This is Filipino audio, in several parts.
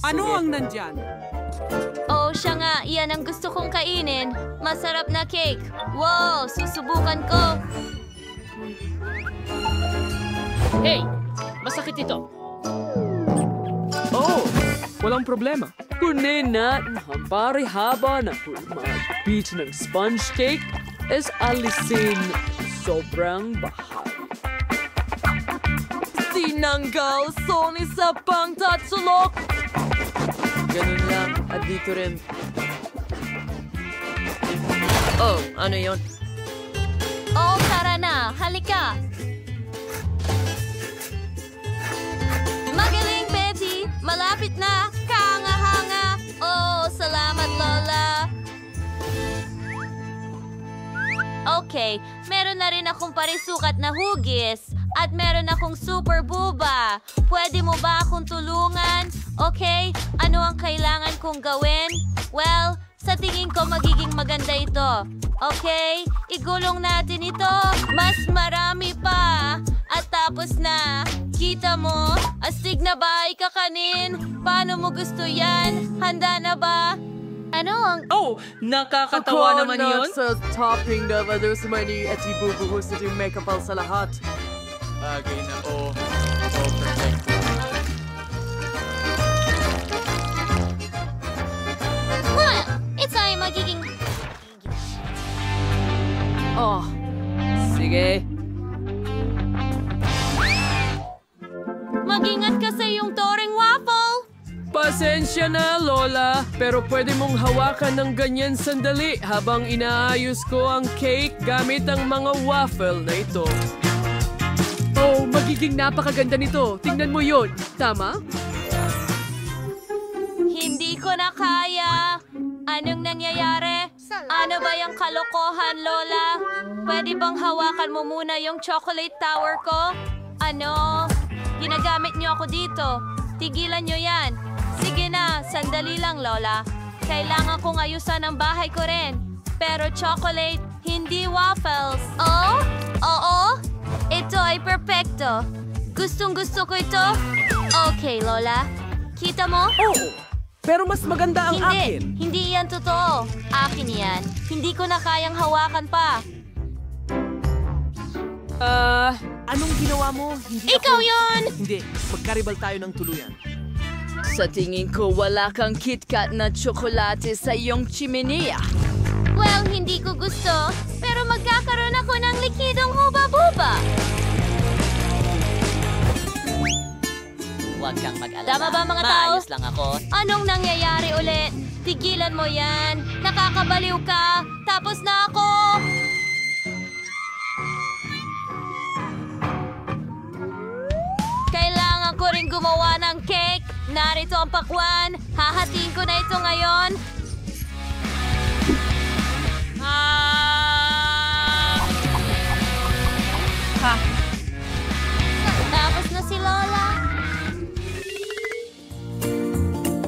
Ano ang nandyan? Oh, siya nga. Iyan ang gusto kong kainin. Masarap na cake. Wow, susubukan ko. Hey! Masakit ito. Oh, walang problema. Kunin natin ang pare-haba na mag-beach ng sponge cake is alisin sobrang bahal. Tinanggal Sony sa pangtatsulok. Ganun lang, at dito rin. Oh, ano yon? Oh, tara na. Halika. Magaling, Betty. Malapit na. Kahanga-hanga. Oh, salamat, Lola. Okay, meron na rin akong parisukat na hugis. At meron akong super buba. Pwede mo ba akong tulungan? Okay, ano ang kailangan kong gawin? Well, sa tingin ko magiging maganda ito. Okay, igulong natin ito. Mas marami pa. At tapos na. Kita mo? Astig na ba ikakanin? Paano mo gusto yan? Handa na ba? Ano ang... Oh, nakakatawa naman yun. Sa topping na madusumani at ibubuhos sa yung makeup sa lahat. Bagay na perfect. Well, ito ay magiging... Oh, sige. Mag-ingat ka sa iyong toring waffle! Pasensya na, Lola, pero pwede mong hawakan ng ganyan sandali habang inaayos ko ang cake gamit ang mga waffle na ito. Oh, magiging napakaganda nito. Tingnan mo yon. Tama? Hindi ko na kaya. Anong nangyayari? Ano ba yung kalokohan, Lola? Pwede bang hawakan mo muna yung chocolate tower ko? Ano? Ginagamit niyo ako dito. Tigilan niyo yan. Sige na, sandali lang, Lola. Kailangan kong ayusan ang bahay ko rin. Pero chocolate, hindi waffles. Oh? Oo? Ito ay perpekto. Gustong-gusto ko ito. Okay, Lola. Kita mo? Oo, pero mas maganda ang akin. Hindi yan totoo. Akin yan. Hindi ko na kayang hawakan pa. Anong ginawa mo? Ikaw yun! Hindi, magkaribal tayo ng tuluyan. Sa tingin ko wala kang KitKat na tsokolate sa iyong chimenea. Well, hindi ko gusto. Pero magkakaroon ako ng likidong huba-buba. Huwag kang mag-alala. Tama ba, mga tao? Maayos lang ako. Anong nangyayari ulit? Tigilan mo yan. Nakakabaliw ka. Tapos na ako. Kailangan ko rin gumawa ng cake. Narito ang pakwan. Hahatiin ko na ito ngayon. Tapos na si Lola.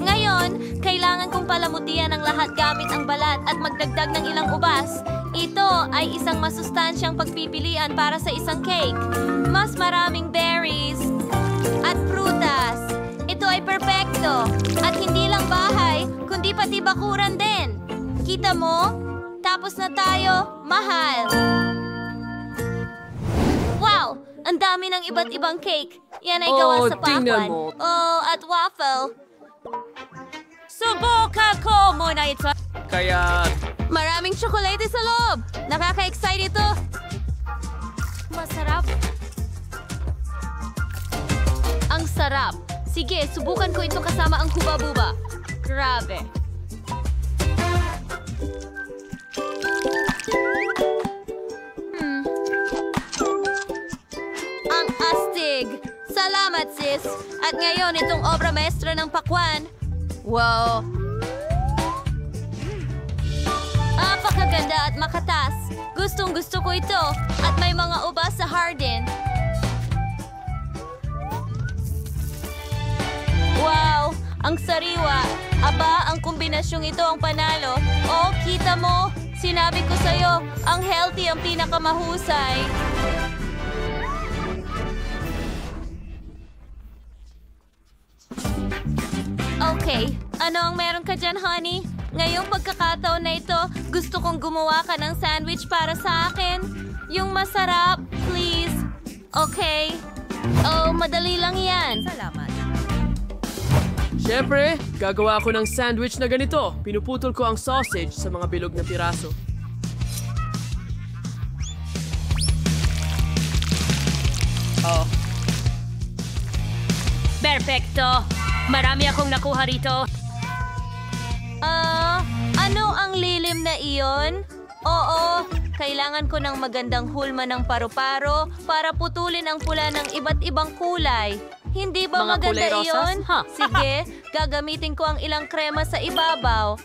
Ngayon, kailangan kong palamutian ang lahat gamit ang balat at magdagdag ng ilang ubas. Ito ay isang masustansyang pagpipilian para sa isang cake. Mas maraming berries at prutas. Ito ay perpekto. At hindi lang bahay, kundi pati bakuran din. Kita mo? Tapos na tayo. Mahal. Wow! Ang dami ng iba't ibang cake. Yan ay gawa sa tingnan pakwan. mo. Oh, at waffle. Subukan ko muna ito. Kaya... Maraming tsokolate sa loob. Nakaka-excite ito. Masarap. Ang sarap. Sige, subukan ko ito kasama ang huba-buba. Grabe. Ang astig. Salamat, sis. At ngayon, itong obra maestra ng pakwan. Wow. Napakaganda at makatas. Gustong-gusto ko ito. At may mga ubas sa hardin. Wow! Ang sariwa. Aba, ang kombinasyong ito ang panalo. Oh, kita mo? Sinabi ko sa'yo, ang healthy ang pinakamahusay. Okay, ano ang meron ka dyan, honey? Ngayong pagkakataon na ito, gusto kong gumawa ka ng sandwich para sa akin. Yung masarap, please. Okay. Oh, madali lang yan. Salamat. Siyempre, gagawa ako ng sandwich na ganito. Pinuputol ko ang sausage sa mga bilog na piraso. Perfecto. Marami akong nakuha rito. Ano ang lilim na iyon? Oo, kailangan ko ng magandang hulma ng paru-paro para putulin ang pula ng iba't ibang kulay. Hindi ba Mga maganda kulay rosas? iyon? Sige, gagamitin ko ang ilang krema sa ibabaw.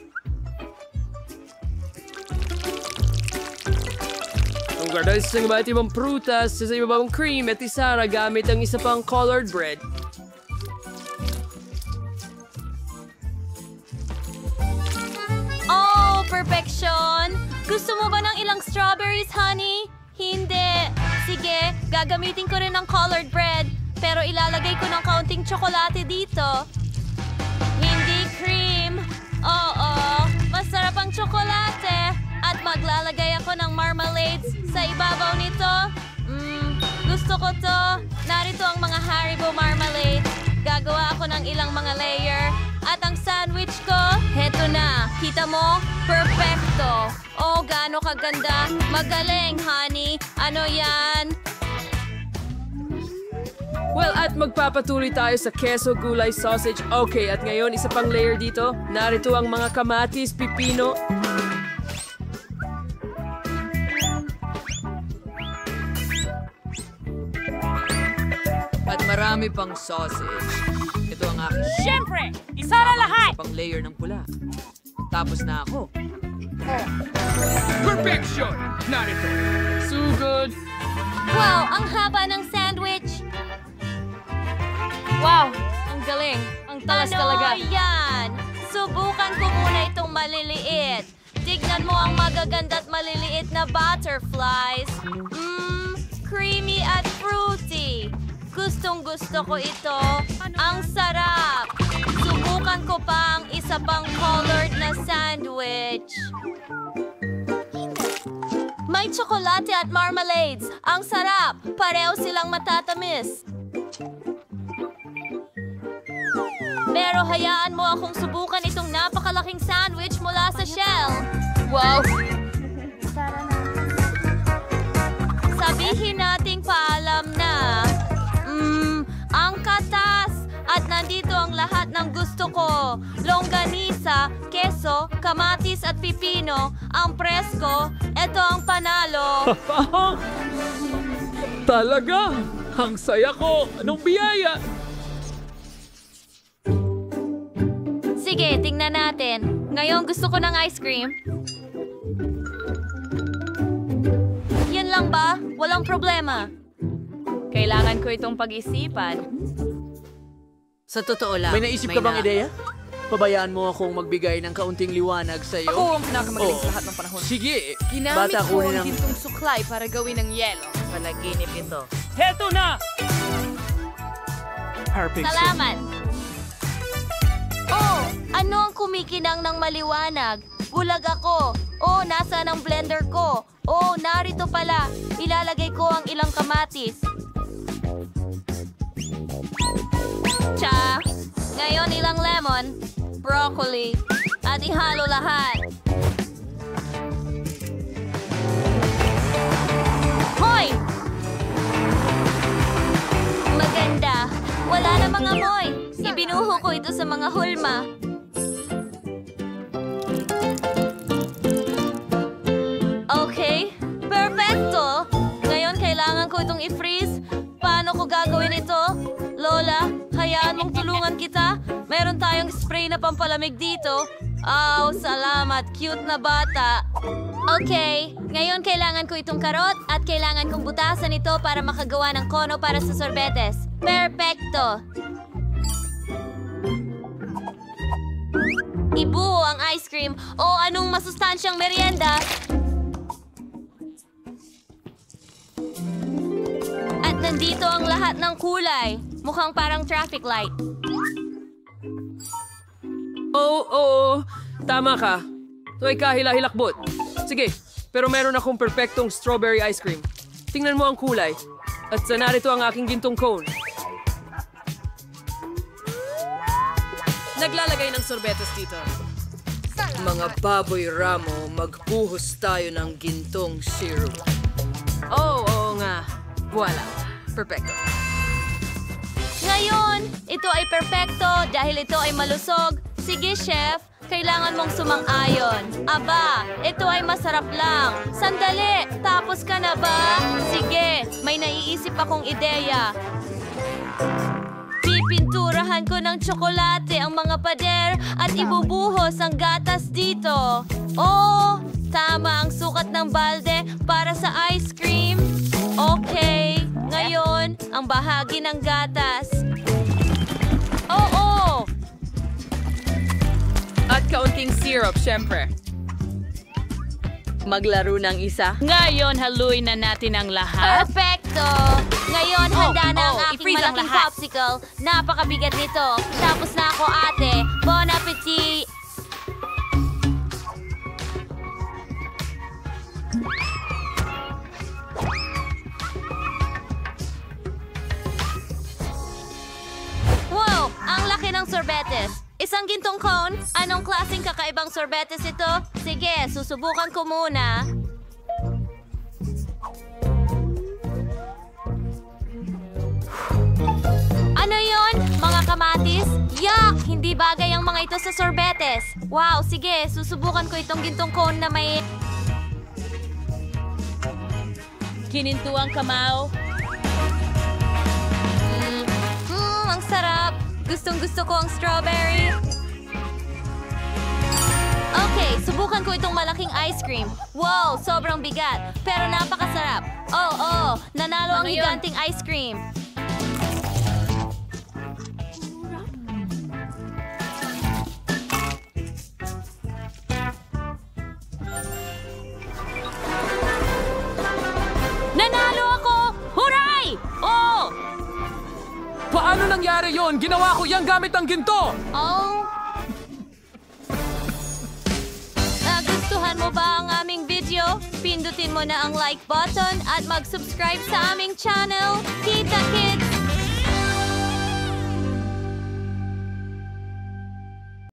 Ang gardalis ng iba't ibang prutas sa ibabang cream at isara gamit ang isa pang colored bread. Oh, perfection! Gusto mo ba ng ilang strawberries, honey? Hindi. Sige, gagamitin ko rin ng colored bread. Pero ilalagay ko ng kaunting tsokolate dito. Hindi cream. Oo, masarap ang tsokolate. At maglalagay ako ng marmalades sa ibabaw nito. Gusto ko to. Narito ang mga Haribo marmalade. Gagawa ako ng ilang mga layer. At ang sandwich ko, heto na. Kita mo? Perfecto. Oh, gaano kaganda. Magaling, honey. Ano yan? Well, at magpapatuloy tayo sa keso, gulay, sausage. Okay, at ngayon, isa pang layer dito. Narito ang mga kamatis, pipino. At marami pang sausage. Ito ang aking Siyempre! Isa na lahat! pang layer ng pula. Tapos na ako. Perfection! Narito. So good! Wow, ang haba ng sandwich. Wow, ang galing. Ang talas talaga. Ano yan? Subukan ko muna itong maliliit. Tignan mo ang magaganda at maliliit na butterflies. Creamy at fruity. Gustong gusto ko ito. Ang sarap. Subukan ko pa ang isa pang colored na sandwich. May tsokolate at marmalades. Ang sarap. Pareho silang matatamis. Pero hayaan mo akong subukan itong napakalaking sandwich mula sa shell. Wow! Sabihin nating paalam na. Ang katas! At nandito ang lahat ng gusto ko. Longganisa, keso, kamatis at pipino. Ang presko, ito ang panalo. Talaga! Ang saya ko! Anong biyaya! Sige, tingnan natin. Ngayon gusto ko ng ice cream. Yan lang ba? Walang problema. Kailangan ko itong pag-isipan. Sa totoo lang, May naisip ka bang ideya? Pabayaan mo akong magbigay ng kaunting liwanag sa iyo. Ako ang pinakamagaling sa lahat ng panahon. Sige, Ginamit bata ko kunin ang ng... gintong suklay para gawin ng yelo. Panaginip ito. Heto na! Perfect. Salamat! Oh, ano ang kumikinang ng maliwanag? Bulag ako. Oh, nasaan ang blender ko? Oh, narito pala. Ilalagay ko ang ilang kamatis. Tsa! Ngayon ilang lemon, broccoli, at ihalo lahat. Hoy! Maganda. Wala namang amoy. Ibinuho ko ito sa mga hulma. Okay. Perfecto. Ngayon kailangan ko itong i-freeze. Paano ko gagawin ito? Lola, hayaan mong tulungan kita. Meron tayong spray na pampalamig dito. Oh, salamat. Cute na bata. Okay, ngayon kailangan ko itong karot at kailangan kong butasan ito para makagawa ng kono para sa sorbetes. Perfecto! Ibuo ang ice cream o anong masustansyang merienda. At nandito ang lahat ng kulay. Mukhang parang traffic light. Oo. Tama ka. Ito ay kahila-hilakbot. Sige, pero meron akong perfectong strawberry ice cream. Tingnan mo ang kulay. At sa narito ang aking gintong cone. Naglalagay ng sorbetes dito. Mga baboy ramo, magbuhos tayo ng gintong syrup. Oo nga. Voila. Perfecto. Ngayon, ito ay perpekto dahil ito ay malusog. Sige, chef. Kailangan mong sumang-ayon. Aba, ito ay masarap lang. Sandali, tapos ka na ba? Sige, may naiisip akong ideya. Pipinturahan ko ng tsokolate ang mga pader at ibubuhos ang gatas dito. Oh, tama ang sukat ng balde para sa ice cream. Okay, ngayon, ang bahagi ng gatas. Oo! At kaunting syrup, syempre. Maglaro ng isa. Ngayon, haluin na natin ang lahat. Perfecto! Ngayon, handa na ang aking i-freeze ang malaking lahat. popsicle. Napakabigat nito. Tapos na ako, ate. Bon appetit! Wow! Ang laki ng sorbetes. Isang gintong cone? Anong klaseng kakaibang sorbetes ito? Sige, susubukan ko muna. Ano yon? Mga kamatis? Yuck! Hindi bagay ang mga ito sa sorbetes. Wow, sige, susubukan ko itong gintong cone na may... Kinintuang kamao. Ang sarap. Gustong-gusto ko ang strawberry. Okay, subukan ko itong malaking ice cream. Wow, sobrang bigat. Pero napakasarap. Oh, nanalo ang higanting ice cream. Nanalo ako! Huray! Oh! Paano nangyari yon? Ginawa ko yan gamit ang ginto! Oh. Nagustuhan mo ba ang aming video? Pindutin mo na ang like button at mag-subscribe sa aming channel. Kita Kids!